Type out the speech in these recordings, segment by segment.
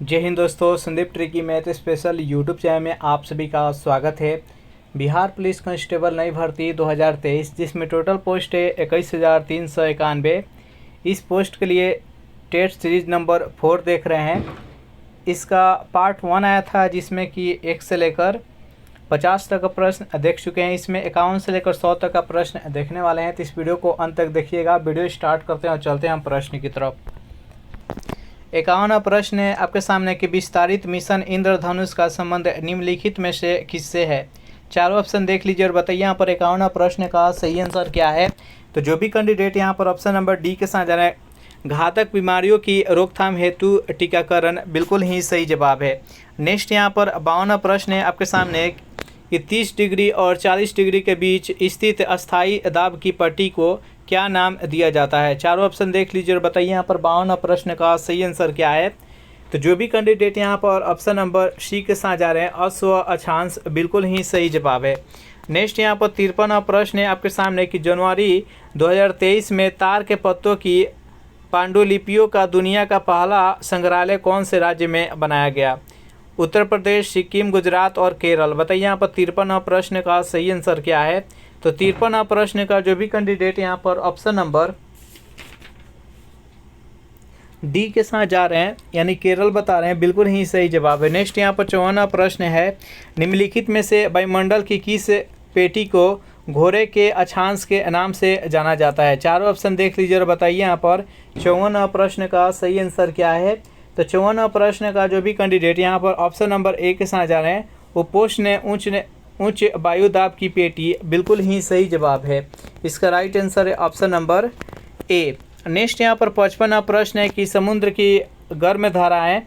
जय हिंद दोस्तों, Sandeep tricky math special YouTube channel में आप सभी का स्वागत है। बिहार पुलिस कांस्टेबल नई भर्ती 2023 जिसमें टोटल पोस्ट है 21,391। इस पोस्ट के लिए टेस्ट सीरीज नंबर 4 देख रहे हैं। इसका पार्ट 1 आया था जिसमें कि 1 से लेकर 50 तक का प्रश्न देख चुके हैं। इसमें 51 से लेकर 100 तक का प्रश्न देखने वाले हैं, तो इस वीडियो को अंत तक देखिएगा। वीडियो स्टार्ट करते हैं और चलते हैं हम प्रश्न की तरफ। 51वां प्रश्न है आपके सामने कि विस्तारित मिशन इंद्रधनुष का संबंध निम्नलिखित में से किससे है। चारों ऑप्शन देख लीजिए और बताइए यहाँ पर 51वां प्रश्न का सही आंसर क्या है। तो जो भी कैंडिडेट यहाँ पर ऑप्शन नंबर डी के साथ जा रहे हैं, घातक बीमारियों की रोकथाम हेतु टीकाकरण, बिल्कुल ही सही जवाब है। नेक्स्ट यहाँ पर 52वां प्रश्न है आपके सामने कि 30 डिग्री और 40 डिग्री के बीच स्थित अस्थायी दाब की पट्टी को क्या नाम दिया जाता है। चारों ऑप्शन देख लीजिए और बताइए यहाँ पर 52वां प्रश्न का सही आंसर क्या है। तो जो भी कैंडिडेट यहाँ पर ऑप्शन नंबर सी के साथ जा रहे हैं, अश्व अक्षांश, बिल्कुल ही सही जवाब है। नेक्स्ट यहाँ पर 53वां प्रश्न है आपके सामने कि जनवरी 2023 में तार के पत्तों की पांडुलिपियों का दुनिया का पहला संग्रहालय कौन से राज्य में बनाया गया। उत्तर प्रदेश, सिक्किम, गुजरात और केरल। बताइए यहाँ पर 53वां प्रश्न का सही आंसर क्या है। तो 53वां प्रश्न का जो भी कैंडिडेट यहाँ पर ऑप्शन नंबर डी के साथ जा रहे हैं, यानी केरल बता रहे हैं, बिल्कुल ही सही जवाब है। नेक्स्ट यहाँ पर 54वां प्रश्न है, निम्नलिखित में से वायुमंडल की किस पेटी को घोड़े के अक्षांश के नाम से जाना जाता है। चारों ऑप्शन देख लीजिए और बताइए यहाँ पर 54वां प्रश्न का सही आंसर क्या है। तो 54वां प्रश्न का जो भी कैंडिडेट यहाँ पर ऑप्शन नंबर ए के साथ जा रहे हैं, उपोष्ण उच्च वायु दाब की पेटी, बिल्कुल ही सही जवाब है। इसका राइट आंसर है ऑप्शन नंबर ए। नेक्स्ट यहाँ पर 55वां प्रश्न है कि समुद्र की गर्म धाराएं,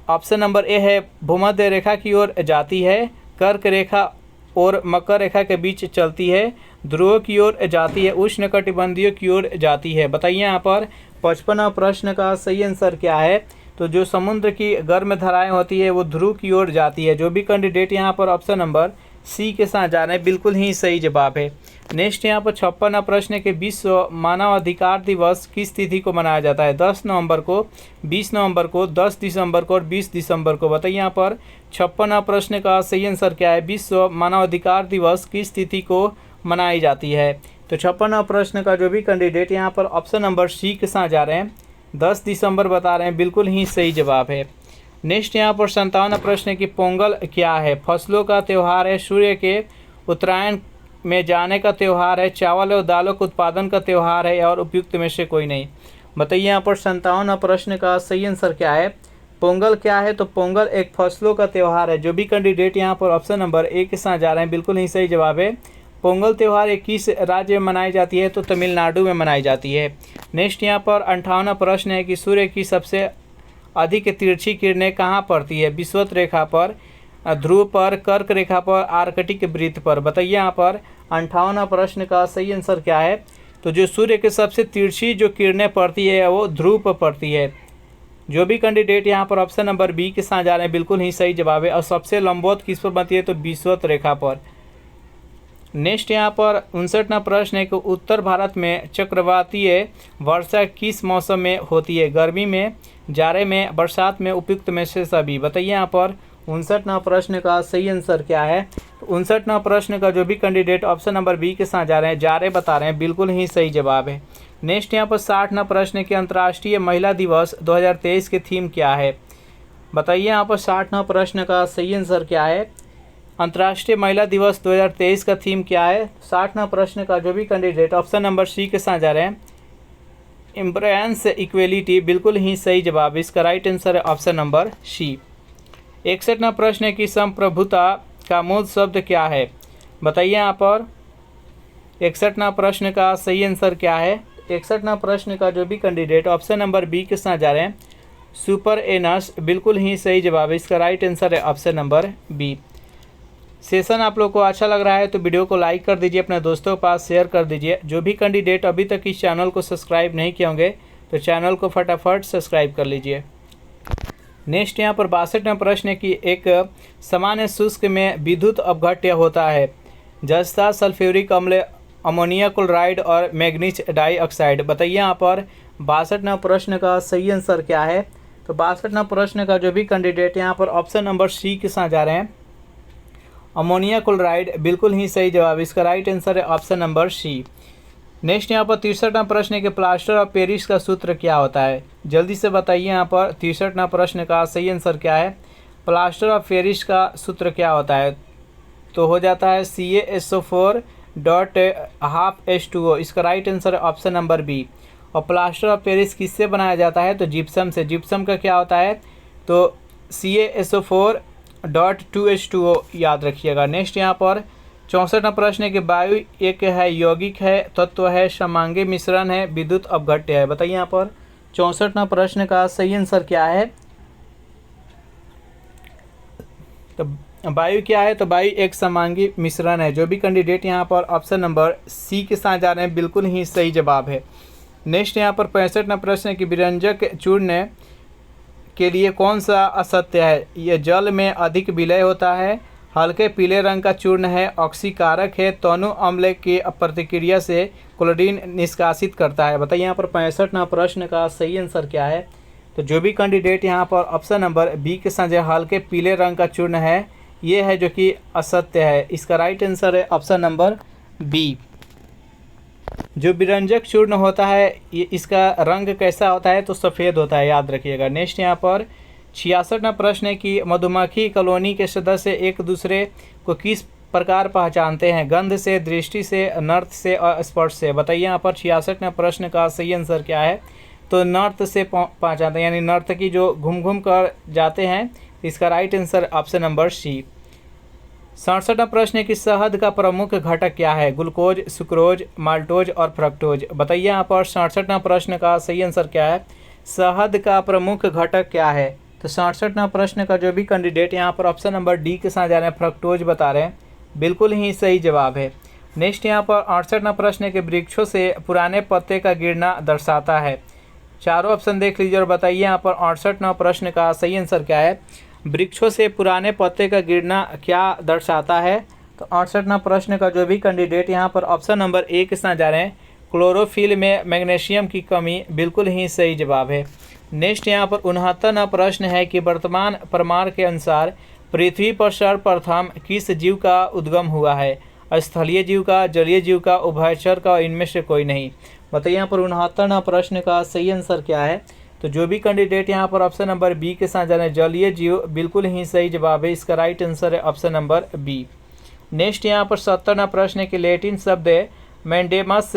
ऑप्शन नंबर ए है, भूमध्य रेखा की ओर जाती है, कर्क रेखा और मकर रेखा के बीच चलती है, ध्रुव की ओर जाती है, उष्णकटिबंधीय की ओर जाती है। बताइए यहाँ पर 55वां प्रश्न का सही आंसर क्या है। तो जो समुद्र की गर्म धाराएं होती है वो ध्रुव की ओर जाती है। जो भी कैंडिडेट यहाँ पर ऑप्शन नंबर सी के साथ जा रहे हैं, बिल्कुल ही सही जवाब है। नेक्स्ट यहाँ पर 56वां प्रश्न है कि विश्व मानव अधिकार दिवस किस तिथि को मनाया जाता है। 10 नवंबर को, 20 नवंबर को, 10 दिसंबर को और 20 दिसंबर को। बताइए यहाँ पर 56वां प्रश्न का सही आंसर क्या है। विश्व मानव अधिकार दिवस किस तिथि को मनाई जाती है। तो 56वां प्रश्न का जो भी कैंडिडेट यहाँ पर ऑप्शन नंबर सी के साथ जा रहे हैं, 10 दिसंबर बता रहे हैं, बिल्कुल ही सही जवाब है। नेक्स्ट यहाँ पर 57वां प्रश्न है कि पोंगल क्या है। फसलों का त्यौहार है, सूर्य के उत्तरायण में जाने का त्यौहार है, चावल और दालों के उत्पादन का त्यौहार है और उपयुक्त में से कोई नहीं। बताइए यहाँ पर 57वां प्रश्न का सही आंसर क्या है। पोंगल क्या है। तो पोंगल एक फसलों का त्यौहार है। जो भी कैंडिडेट यहाँ पर ऑप्शन नंबर ए के साथ जा रहे हैं, बिल्कुल ही सही जवाब है। पोंगल त्यौहार किस राज्य में मनाई जाती है। तो तमिलनाडु में मनाई जाती है। नेक्स्ट यहाँ पर 58वां प्रश्न है कि सूर्य की सबसे अधिक तिरछी किरणें कहाँ पड़ती है। विषुवत रेखा पर, ध्रुव पर, कर्क रेखा पर, आर्कटिक वृत्त पर। बताइए यहाँ पर 58वां प्रश्न का सही आंसर क्या है। तो जो सूर्य के सबसे तिरछी जो किरणें पड़ती है वो ध्रुव पर पड़ती है। जो भी कैंडिडेट यहाँ पर ऑप्शन नंबर बी के साथ जा रहे हैं, बिल्कुल ही सही जवाब है। और सबसे लंबवत किस पर बनती है। तो विषुवत रेखा पर। नेक्स्ट यहाँ पर 59वां प्रश्न है कि उत्तर भारत में चक्रवातीय वर्षा किस मौसम में होती है। गर्मी में, जाड़े में, बरसात में, उपयुक्त में से सभी। बताइए यहाँ पर 59वां प्रश्न का सही आंसर क्या है। 59वां प्रश्न का जो भी कैंडिडेट ऑप्शन नंबर बी के साथ जा रहे हैं, जाड़े बता रहे हैं, बिल्कुल ही सही जवाब है। नेक्स्ट यहाँ पर 60वां प्रश्न है कि अंतर्राष्ट्रीय महिला दिवस 2023 की थीम क्या है। बताइए यहाँ पर 60वां प्रश्न का सही आंसर क्या है। अंतर्राष्ट्रीय महिला दिवस 2023 का थीम क्या है। 60वां प्रश्न का जो भी कैंडिडेट ऑप्शन नंबर सी के साथ जा रहे हैं, एम्ब्रेंस इक्वेलिटी, बिल्कुल ही सही जवाब। इसका राइट आंसर है ऑप्शन नंबर सी। 61वां प्रश्न है कि संप्रभुता का मूल शब्द क्या है। बताइए यहाँ पर 61वां प्रश्न का सही आंसर क्या है। 61वां प्रश्न का जो भी कैंडिडेट ऑप्शन नंबर बी के साथ जा रहे हैं, सुपर एनस, बिल्कुल ही सही जवाब है। इसका राइट आंसर है ऑप्शन नंबर बी। सेशन आप लोग को अच्छा लग रहा है तो वीडियो को लाइक कर दीजिए, अपने दोस्तों के पास शेयर कर दीजिए। जो भी कैंडिडेट अभी तक इस चैनल को सब्सक्राइब नहीं किए होंगे तो चैनल को फटाफट सब्सक्राइब कर लीजिए। नेक्स्ट यहाँ पर 62वां प्रश्न है कि एक सामान्य शुष्क में विद्युत अपघट्य होता है। जस्ता, सल्फ्यूरिक अम्ल, अमोनिया क्लोराइड और मैग्नीज डाइऑक्साइड। बताइए यहाँ पर 62वां प्रश्न का सही आंसर क्या है। तो 62वां प्रश्न का जो भी कैंडिडेट यहाँ पर ऑप्शन नंबर सी के साथ जा रहे हैं, अमोनिया क्लोराइड, बिल्कुल ही सही जवाब। इसका राइट आंसर है ऑप्शन नंबर सी। नेक्स्ट यहाँ पर 63वां प्रश्न है कि प्लास्टर ऑफ पेरिस का सूत्र क्या होता है। जल्दी से बताइए यहाँ पर 63वां प्रश्न का सही आंसर क्या है। प्लास्टर ऑफ पेरिस का सूत्र क्या होता है, तो हो जाता है CaSO4.12H2O। इसका राइट आंसर है ऑप्शन नंबर बी। और प्लास्टर ऑफ पेरिस किससे बनाया जाता है, तो जिप्सम से। जिप्सम का क्या होता है, तो CaSO4.2H2O याद रखिएगा। नेक्स्ट यहाँ पर 64वां प्रश्न है कि वायु एक है, यौगिक है, तत्व है, समांगी मिश्रण है, विद्युत अपघट्य है। बताइए यहाँ पर 64वां प्रश्न का सही आंसर क्या है। तो वायु क्या है, तो वायु एक समांगी मिश्रण है। जो भी कैंडिडेट यहाँ पर ऑप्शन नंबर सी के साथ जा रहे हैं, बिल्कुल ही सही जवाब है। नेक्स्ट यहाँ पर 65वां प्रश्न है कि विरंजक चूर्ण के लिए कौन सा असत्य है। यह जल में अधिक विलय होता है, हल्के पीले रंग का चूर्ण है, ऑक्सीकारक है, तनु अम्ल की प्रतिक्रिया से क्लोरीन निष्कासित करता है। बताइए यहाँ पर 65वां प्रश्न का सही आंसर क्या है। तो जो भी कैंडिडेट यहाँ पर ऑप्शन नंबर बी के साथ हल्के पीले रंग का चूर्ण है, ये है जो कि असत्य है। इसका राइट आंसर है ऑप्शन नंबर बी। जो विरंजक चूर्ण होता है, ये इसका रंग कैसा होता है, तो सफ़ेद होता है, याद रखिएगा। नेक्स्ट यहाँ पर 66वां प्रश्न है कि मधुमक्खी कॉलोनी के सदस्य एक दूसरे को किस प्रकार पहचानते हैं। गंध से, दृष्टि से, नर्त से और स्पर्श से। बताइए यहाँ पर 66वां प्रश्न का सही आंसर क्या है। तो नर्त से पहचानते हैं, यानी नर्तकी जो घूम घूम कर जाते हैं। इसका right answer option number C. 67वां प्रश्न है कि शहद का प्रमुख घटक क्या है। ग्लूकोज, सुक्रोज, माल्टोज और फ्रक्टोज। बताइए यहाँ पर 67वां प्रश्न का सही आंसर क्या है। शहद का प्रमुख घटक क्या है। तो 67वां प्रश्न का जो भी कैंडिडेट यहाँ पर ऑप्शन नंबर डी के साथ जा रहे हैं, फ्रक्टोज बता रहे हैं, बिल्कुल ही सही जवाब है। नेक्स्ट यहाँ पर 68वां प्रश्न है कि वृक्षों से पुराने पत्ते का गिरना दर्शाता है। चारों ऑप्शन देख लीजिए और बताइए यहाँ पर 68वां प्रश्न का सही आंसर क्या है। वृक्षों से पुराने पत्ते का गिरना क्या दर्शाता है। तो 68वां प्रश्न का जो भी कैंडिडेट यहाँ पर ऑप्शन नंबर ए के साथ जा रहे हैं, क्लोरोफिल में मैग्नीशियम की कमी, बिल्कुल ही सही जवाब है। नेक्स्ट यहाँ पर 69वां प्रश्न है कि वर्तमान प्रमाण के अनुसार पृथ्वी पर सर्वप्रथम किस जीव का उद्गम हुआ है। स्थलीय जीव का, जलीय जीव का, उभयचर का, इनमें से कोई नहीं। बताइए यहाँ पर 69वां प्रश्न का सही आंसर क्या है। तो जो भी कैंडिडेट यहाँ पर ऑप्शन नंबर बी के साथ जा रहे हैं, जलीय जीव, बिल्कुल ही सही जवाब है। इसका राइट आंसर है ऑप्शन नंबर बी। नेक्स्ट यहाँ पर 70वां प्रश्न है कि लैटिन शब्द मैंडेमस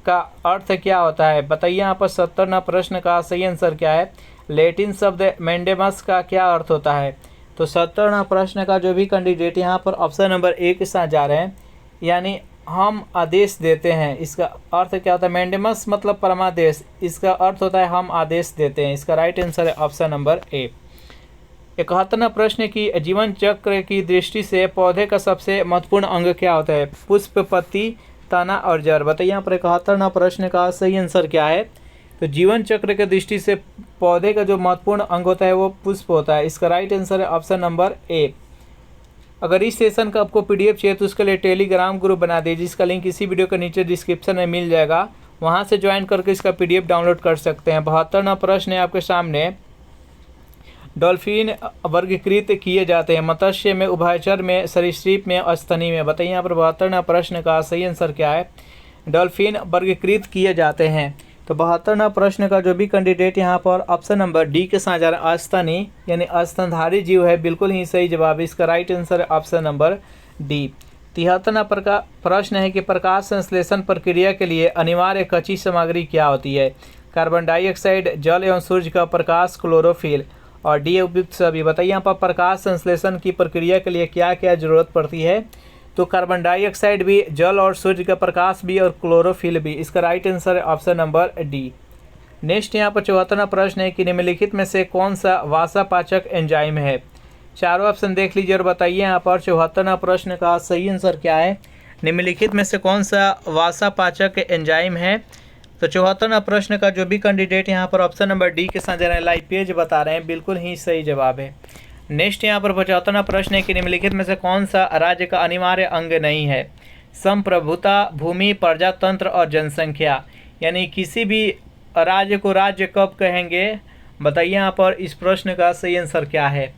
का अर्थ क्या होता है। बताइए यहाँ पर 70वां प्रश्न का सही आंसर क्या है। लैटिन शब्द मैंडेमस का क्या अर्थ होता है। तो 70वां प्रश्न का जो भी कैंडिडेट यहाँ पर ऑप्शन नंबर ए के साथ जा रहे हैं, यानी हम आदेश देते हैं, इसका अर्थ क्या होता है। मैंडेमस मतलब परमादेश, इसका अर्थ होता है हम आदेश देते हैं। इसका राइट आंसर है ऑप्शन नंबर ए। 71वां प्रश्न की जीवन चक्र की दृष्टि से पौधे का सबसे महत्वपूर्ण अंग क्या होता है। पुष्प, पत्ती, तना और जड़। बताइए यहाँ पर 71वां प्रश्न का सही आंसर क्या है। तो जीवन चक्र के दृष्टि से पौधे का जो महत्वपूर्ण अंग होता है वो पुष्प होता है। इसका राइट आंसर है ऑप्शन नंबर ए। अगर इस सेशन का आपको पीडीएफ चाहिए तो उसके लिए टेलीग्राम ग्रुप बना दीजिए, जिसका लिंक इसी वीडियो के नीचे डिस्क्रिप्शन में मिल जाएगा। वहां से ज्वाइन करके इसका पीडीएफ डाउनलोड कर सकते हैं। 72वां प्रश्न है आपके सामने, डॉल्फिन वर्गीकृत किए जाते हैं। मत्स्य में, उभयचर में, सरीसृप में और स्तनी में। बताइए यहाँ पर 72वां प्रश्न का सही आंसर क्या है। डॉल्फिन वर्गीकृत किए जाते हैं। तो 72वां प्रश्न का जो भी कैंडिडेट यहाँ पर ऑप्शन नंबर डी के साथ जा रहा है, अस्तनी यानी स्तनधारी जीव है, बिल्कुल ही सही जवाब है। इसका राइट आंसर है ऑप्शन नंबर डी। 73वां प्रश्न है कि प्रकाश संश्लेषण प्रक्रिया के लिए अनिवार्य कच्ची सामग्री क्या होती है। कार्बन डाइऑक्साइड, जल एवं सूर्य का प्रकाश, क्लोरोफिल और डी उपयुक्त सभी। बताइए यहाँ पर प्रकाश संश्लेषण की प्रक्रिया के लिए क्या क्या जरूरत पड़ती है। तो कार्बन डाइऑक्साइड भी, जल और सूर्य का प्रकाश भी और क्लोरोफिल भी। इसका राइट आंसर है ऑप्शन नंबर डी। नेक्स्ट यहाँ पर 74वां प्रश्न है कि निम्नलिखित में से कौन सा वासापाचक एंजाइम है। चारों ऑप्शन देख लीजिए और बताइए यहाँ पर 74वां प्रश्न का सही आंसर क्या है। निम्नलिखित में से कौन सा वासापाचक एंजाइम है। तो 74वां प्रश्न का जो भी कैंडिडेट यहाँ पर ऑप्शन नंबर डी के साथ जा रहे हैं, लाइपेज बता रहे हैं, बिल्कुल ही सही जवाब है। नेक्स्ट यहाँ पर 75वां प्रश्न है कि निम्नलिखित में से कौन सा राज्य का अनिवार्य अंग नहीं है। संप्रभुता, भूमि, प्रजातंत्र और जनसंख्या। यानी किसी भी राज्य को राज्य कब कहेंगे, बताइए यहाँ पर इस प्रश्न का सही आंसर क्या है।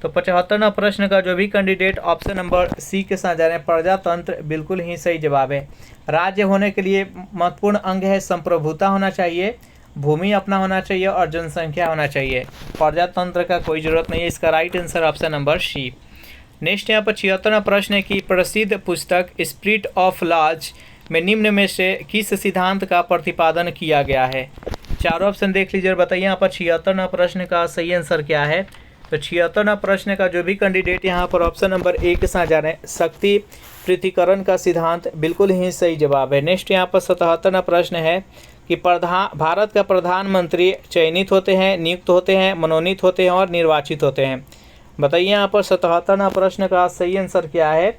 तो 75वां प्रश्न का जो भी कैंडिडेट ऑप्शन नंबर सी के साथ जा रहे हैं, प्रजातंत्र बिल्कुल ही सही जवाब है। राज्य होने के लिए महत्वपूर्ण अंग है संप्रभुता होना चाहिए, भूमि अपना होना चाहिए और जनसंख्या होना चाहिए। प्रजातंत्र का कोई जरूरत नहीं है। इसका right answer option number C. Next यहाँ पर 76वां प्रश्न है कि प्रसिद्ध पुस्तक स्पिरिट ऑफ लॉज में निम्न में से किस सिद्धांत का प्रतिपादन किया गया है। चारों ऑप्शन देख लीजिए और बताइए यहाँ पर 76वां प्रश्न का सही आंसर क्या है। तो 76वां प्रश्न का जो भी कैंडिडेट यहाँ पर ऑप्शन नंबर ए के साथ जा रहे हैं, शक्ति पृथक्करण का सिद्धांत बिल्कुल ही सही जवाब है। नेक्स्ट यहाँ पर 77वां प्रश्न है कि भारत का प्रधानमंत्री चयनित होते हैं, नियुक्त होते हैं, मनोनीत होते हैं और निर्वाचित होते हैं। बताइए यहाँ पर 77वां प्रश्न का सही आंसर क्या है।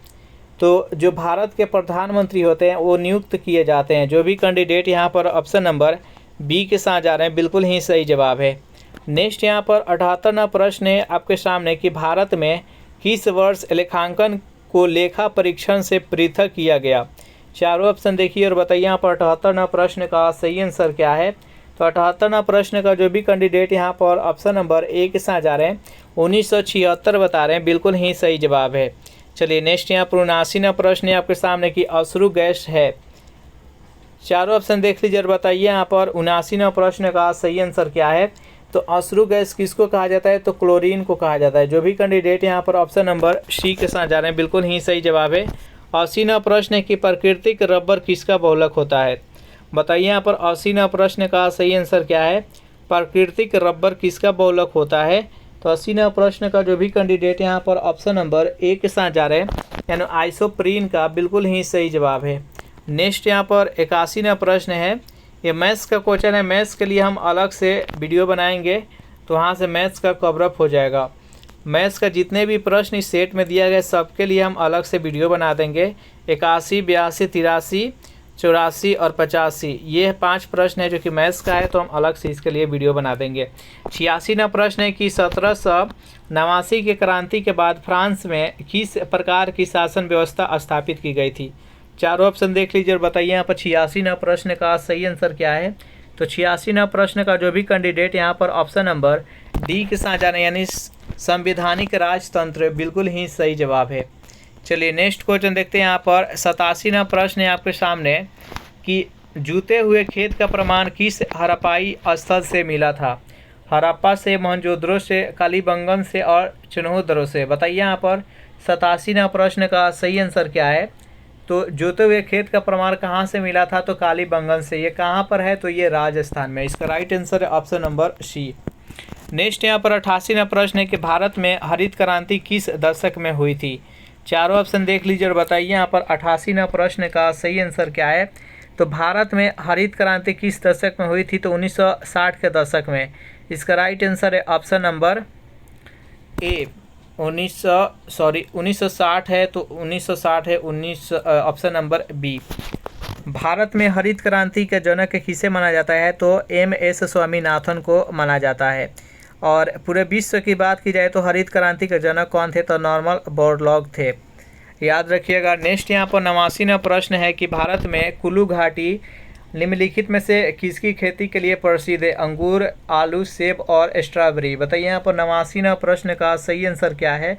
तो जो भारत के प्रधानमंत्री होते हैं वो नियुक्त किए जाते हैं। जो भी कैंडिडेट यहाँ पर ऑप्शन नंबर बी के साथ जा रहे हैं, बिल्कुल ही सही जवाब है। नेक्स्ट यहाँ पर 78वां प्रश्न है आपके सामने कि भारत में किस वर्ष लेखांकन को लेखा परीक्षण से पृथक किया गया। चारों ऑप्शन देखिए और बताइए यहाँ पर 78वां प्रश्न का सही आंसर क्या है। तो 78वां प्रश्न का जो भी कैंडिडेट यहाँ पर ऑप्शन नंबर ए के साथ जा रहे हैं, 1976 बता रहे हैं, बिल्कुल ही सही जवाब है। चलिए नेक्स्ट यहाँ पर 79वां प्रश्न है आपके सामने कि अश्रु गैस है। चारों ऑप्शन देख लीजिए और बताइए यहाँ पर 79वां प्रश्न का सही आंसर क्या है। तो अश्रु गैस किसको कहा जाता है। तो क्लोरीन को कहा जाता है। जो भी कैंडिडेट यहाँ पर ऑप्शन नंबर सी के साथ जा रहे हैं, बिल्कुल ही सही जवाब है। 80वां प्रश्न है कि प्राकृतिक रबर किसका बहुलक होता है। बताइए यहाँ पर 80वां प्रश्न का सही आंसर क्या है। प्राकृतिक रबर किसका बहुलक होता है। तो 80वां प्रश्न का जो भी कैंडिडेट यहाँ पर ऑप्शन नंबर ए के साथ जा रहे हैं, यानी आइसोप्रीन का बिल्कुल ही सही जवाब है। नेक्स्ट यहाँ पर 81वां प्रश्न है, ये मैथ्स का क्वेश्चन है। मैथ्स के लिए हम अलग से वीडियो बनाएंगे, तो वहाँ से मैथ्स का कवरअप हो जाएगा। मैथ्स का जितने भी प्रश्न इस सेट में दिया गया सबके लिए हम अलग से वीडियो बना देंगे। 81, 82, 83, 84 और 85 ये 5 प्रश्न है जो कि मैथ्स का है, तो हम अलग से इसके लिए वीडियो बना देंगे। 86वां प्रश्न है कि 1789 की क्रांति के बाद फ्रांस में किस प्रकार की शासन व्यवस्था स्थापित की गई थी। चारों ऑप्शन देख लीजिए और बताइए यहाँ पर 86वां प्रश्न का सही आंसर क्या है। तो 86वां प्रश्न का जो भी कैंडिडेट यहाँ पर ऑप्शन नंबर डी के साथ जाने यानी संवैधानिक राजतंत्र बिल्कुल ही सही जवाब है। चलिए नेक्स्ट क्वेश्चन देखते हैं। यहाँ पर 87वां प्रश्न है आपके सामने कि जूते हुए खेत का प्रमाण किस हड़प्पाई स्थल से मिला था। हड़प्पा से, मोहनजोदड़ो से, कालीबंगन से और चिन्होदरो से। बताइए यहाँ पर 87वां प्रश्न का सही आंसर क्या है। तो जोते हुए खेत का प्रमाण कहाँ से मिला था। तो कालीबंगन से। ये कहाँ पर है। तो ये राजस्थान में। इसका राइट आंसर है ऑप्शन नंबर सी। नेक्स्ट यहाँ पर 88वां प्रश्न है कि भारत में हरित क्रांति किस दशक में हुई थी। चारों ऑप्शन देख लीजिए और बताइए यहाँ पर 88वां प्रश्न का सही आंसर क्या है। तो भारत में हरित क्रांति किस दशक में हुई थी। तो 1960 के दशक में। इसका राइट आंसर है ऑप्शन नंबर ए 1960 है। तो 1960 है ऑप्शन नंबर बी। भारत में हरित क्रांति के जनक किसे माना जाता है। तो MS स्वामीनाथन को माना जाता है। और पूरे विश्व की बात की जाए तो हरित क्रांति के जनक कौन थे। तो नॉर्मन बोरलॉग थे, याद रखिएगा। नेक्स्ट यहाँ पर 89वां प्रश्न है कि भारत में कुल्लू घाटी निम्नलिखित में से किसकी खेती के लिए प्रसिद्ध है। अंगूर, आलू, सेब और स्ट्रॉबेरी। बताइए यहाँ पर 89वां प्रश्न का सही आंसर क्या है।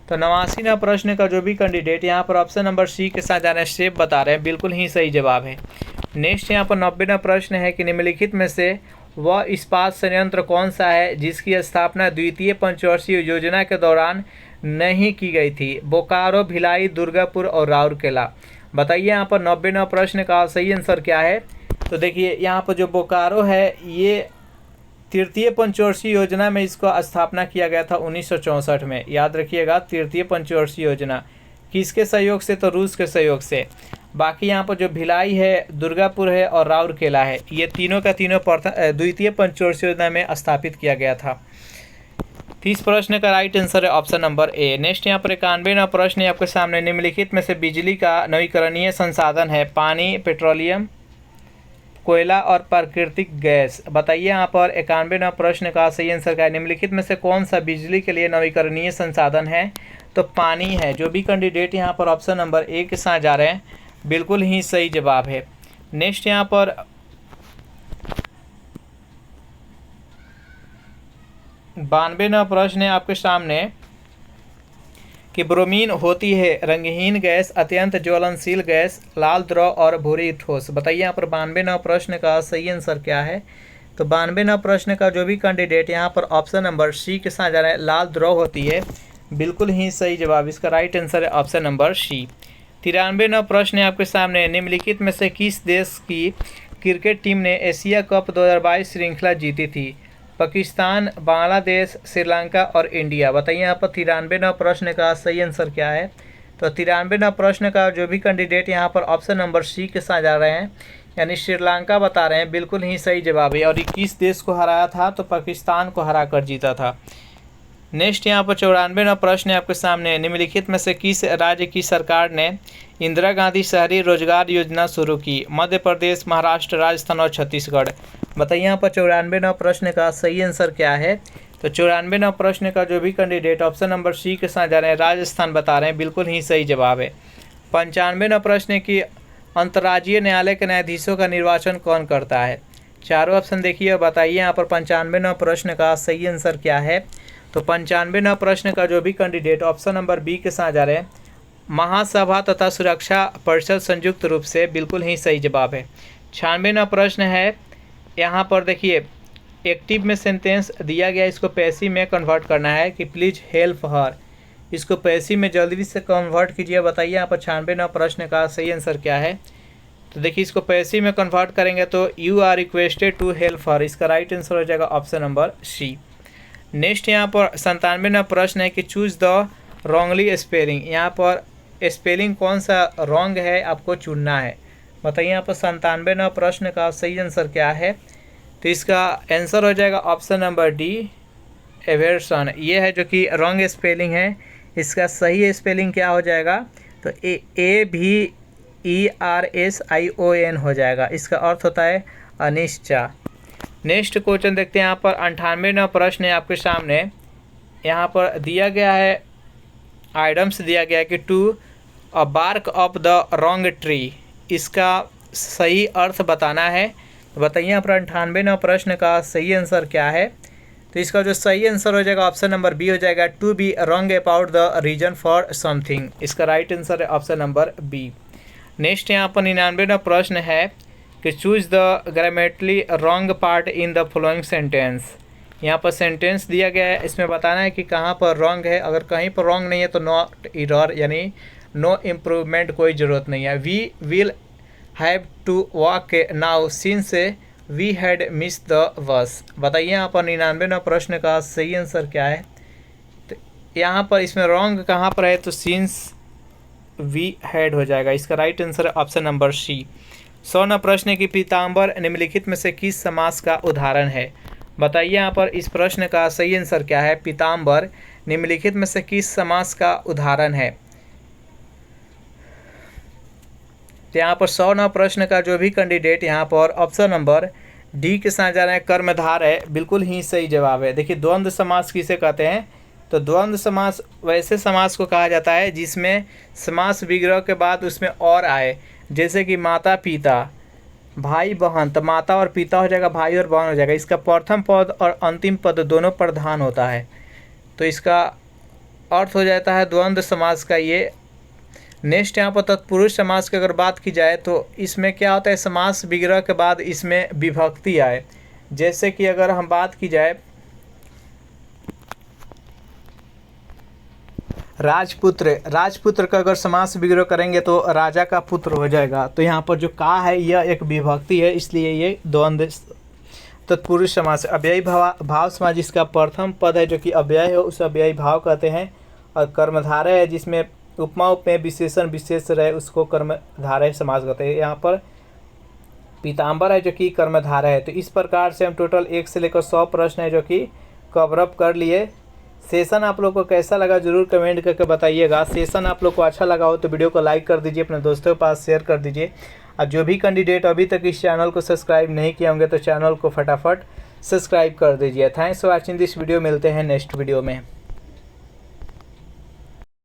तो 89वां प्रश्न का जो भी कैंडिडेट यहाँ पर ऑप्शन नंबर सी के साथ जा रहे हैं, सेब बता रहे हैं, बिल्कुल ही सही जवाब है। नेक्स्ट यहाँ पर 90वां प्रश्न है कि निम्नलिखित में से वह इस्पात संयंत्र कौन सा है जिसकी स्थापना द्वितीय पंचवर्षीय योजना के दौरान नहीं की गई थी। बोकारो, भिलाई, दुर्गापुर और राउरकेला। बताइए यहाँ पर 90वां प्रश्न का सही आंसर क्या है। तो देखिए यहाँ पर जो बोकारो है ये तृतीय पंचवर्षीय योजना में इसको स्थापना किया गया था 1964 में। याद रखिएगा, तृतीय पंचवर्षीय योजना किसके सहयोग से। तो रूस के सहयोग से। बाकी यहाँ पर जो भिलाई है, दुर्गापुर है और राउरकेला है, ये तीनों का तीनों द्वितीय पंचवर्षीय योजना में स्थापित किया गया था। 30 प्रश्न का राइट आंसर है ऑप्शन नंबर ए। नेक्स्ट यहाँ पर 91वां प्रश्न है आपके सामने, निम्नलिखित में से बिजली का नवीकरणीय संसाधन है पानी, पेट्रोलियम, कोयला और प्राकृतिक गैस। बताइए यहाँ पर 91वां प्रश्न का सही आंसर क्या है। निम्नलिखित में से कौन सा बिजली के लिए नवीकरणीय संसाधन है। तो पानी है। जो भी कैंडिडेट यहाँ पर ऑप्शन नंबर ए के साथ जा रहे हैं, बिल्कुल ही सही जवाब है। नेक्स्ट यहाँ पर 92वां प्रश्न है आपके सामने कि ब्रोमीन होती है रंगहीन गैस, अत्यंत ज्वलनशील गैस, लाल द्रव और भूरी ठोस। बताइए यहाँ पर 92वां प्रश्न का सही आंसर क्या है। तो 92वां प्रश्न का जो भी कैंडिडेट यहाँ पर ऑप्शन नंबर सी के साथ जा रहा है, लाल द्रव होती है, बिल्कुल ही सही जवाब। इसका राइट आंसर है ऑप्शन नंबर सी। 93वां प्रश्न है आपके सामने, निम्नलिखित में से किस देश की क्रिकेट टीम ने एशिया कप 2022 श्रृंखला जीती थी। पाकिस्तान, बांग्लादेश, श्रीलंका और इंडिया। बताइए यहाँ पर 93वां प्रश्न का सही आंसर क्या है। तो 93वां प्रश्न का जो भी कैंडिडेट यहाँ पर ऑप्शन नंबर सी के साथ जा रहे हैं, यानी श्रीलंका बता रहे हैं, बिल्कुल ही सही जवाब है। और 21 देश को हराया था, तो पाकिस्तान को हरा कर जीता था। नेक्स्ट यहाँ पर 94वां प्रश्न है आपके सामने, निम्नलिखित में से किस राज्य की सरकार ने इंदिरा गांधी शहरी रोजगार योजना शुरू की। मध्य प्रदेश, महाराष्ट्र, राजस्थान और छत्तीसगढ़। बताइए यहाँ पर 94वां प्रश्न का सही आंसर क्या है। तो 94वां प्रश्न का जो भी कैंडिडेट ऑप्शन नंबर सी के साथ जा रहे हैं, राजस्थान बता रहे हैं, बिल्कुल ही सही जवाब है। 95वां प्रश्न है कि अंतर्राज्यीय न्यायालय के न्यायाधीशों का निर्वाचन कौन करता है। चारों ऑप्शन देखिए और बताइए यहाँ पर 95वां प्रश्न का सही आंसर क्या है। तो 95वां प्रश्न का जो भी कैंडिडेट ऑप्शन नंबर बी के साथ जा रहे हैं, महासभा तथा सुरक्षा परिषद संयुक्त रूप से, बिल्कुल ही सही जवाब है। 96वां प्रश्न है यहाँ पर देखिए, एक्टिव में सेंटेंस दिया गया, इसको पैसिव में कन्वर्ट करना है कि प्लीज़ हेल्प हर। इसको पैसिव में जल्दी से कन्वर्ट कीजिए। बताइए यहाँ पर 96वां प्रश्न का सही आंसर क्या है। तो देखिए इसको पैसिव में कन्वर्ट करेंगे तो you are requested to help her. इसका राइट आंसर हो जाएगा ऑप्शन नंबर सी। नेक्स्ट यहाँ पर 97वां प्रश्न है कि चूज़ द रॉन्गली स्पेलिंग। यहाँ पर स्पेलिंग कौन सा रॉन्ग है आपको चुनना है। बताइए यहाँ पर 97वां प्रश्न का सही आंसर क्या है। तो इसका आंसर हो जाएगा ऑप्शन नंबर डी, एवर्सन। ये है जो कि रॉन्ग स्पेलिंग है। इसका सही स्पेलिंग क्या हो जाएगा। तो AVERSION हो जाएगा। इसका अर्थ होता है अनिश्चा। नेक्स्ट क्वेश्चन देखते हैं यहाँ पर 98वां प्रश्न है आपके सामने। यहाँ पर दिया गया है, आइटम्स दिया गया है कि to a bark of the wrong tree. इसका सही अर्थ बताना है। तो बताइए यहाँ पर 98वां प्रश्न का सही आंसर क्या है। तो इसका जो सही आंसर हो जाएगा ऑप्शन नंबर बी हो जाएगा, to be wrong about the reason for something. इसका राइट आंसर है ऑप्शन नंबर बी। नेक्स्ट यहाँ पर 99वां प्रश्न है कि choose the grammatically wrong part in the following sentence. यहाँ पर सेंटेंस दिया गया है, इसमें बताना है कि कहाँ पर रॉन्ग है। अगर कहीं पर रॉन्ग नहीं है तो नॉट एरर, यानी नो इम्प्रूवमेंट, कोई ज़रूरत नहीं है। We will have to walk now since we had miss the bus. बताइए यहाँ पर 99वां प्रश्न का सही आंसर क्या है। तो यहाँ पर इसमें रॉन्ग कहाँ पर है, तो सिंस वी हैड हो जाएगा। इसका राइट आंसर है ऑप्शन नंबर सी। 100वां प्रश्न है कि पीताम्बर निम्नलिखित में से किस समास का उदाहरण है। बताइए यहाँ पर इस प्रश्न का सही आंसर क्या है। पीताम्बर निम्नलिखित में से किस समास का उदाहरण है। तो यहाँ पर 100वां प्रश्न का जो भी कैंडिडेट यहाँ पर ऑप्शन नंबर डी के साथ जा रहे हैं, कर्मधार है, बिल्कुल ही सही जवाब है। देखिए द्वंद्व समास किसे कहते हैं। तो द्वंद्व समास वैसे समास को कहा जाता है जिसमें समास विग्रह के बाद उसमें और आए, जैसे कि माता पिता, भाई बहन। तो माता और पिता हो जाएगा, भाई और बहन हो जाएगा। इसका प्रथम पद और अंतिम पद दोनों प्रधान होता है, तो इसका अर्थ हो जाता है द्वंद्व समास का ये। नेक्स्ट यहाँ पर तत्पुरुष समास की अगर बात की जाए तो इसमें क्या होता है, समास विग्रह के बाद इसमें विभक्ति आए। जैसे कि अगर हम बात की जाए राजपुत्र, राजपुत्र का अगर समास विग्रह करेंगे तो राजा का पुत्र हो जाएगा। तो यहाँ पर जो का है यह एक विभक्ति है, इसलिए ये द्वंद्व तत्पुरुष समास। अव्ययी भाव समास जिसका प्रथम पद है जो कि अव्यय है उस अव्ययी भाव कहते हैं। और कर्मधारय है जिसमें उपमा उपमेय विशेषण विशेष रहे उसको कर्मधारय समास कहते हैं। यहाँ पर पीताम्बर है जो कि कर्मधारय है। तो इस प्रकार से हम टोटल 1 से लेकर 100 प्रश्न है जो कि कवर अप कर लिए। सेशन आप लोग को कैसा लगा जरूर कमेंट करके बताइएगा। सेशन आप लोग को अच्छा लगा हो तो वीडियो को लाइक कर दीजिए, अपने दोस्तों के पास शेयर कर दीजिए। और जो भी कैंडिडेट अभी तक इस चैनल को सब्सक्राइब नहीं किए होंगे तो चैनल को फटाफट सब्सक्राइब कर दीजिए। Thanks for watching this video. मिलते हैं नेक्स्ट वीडियो में।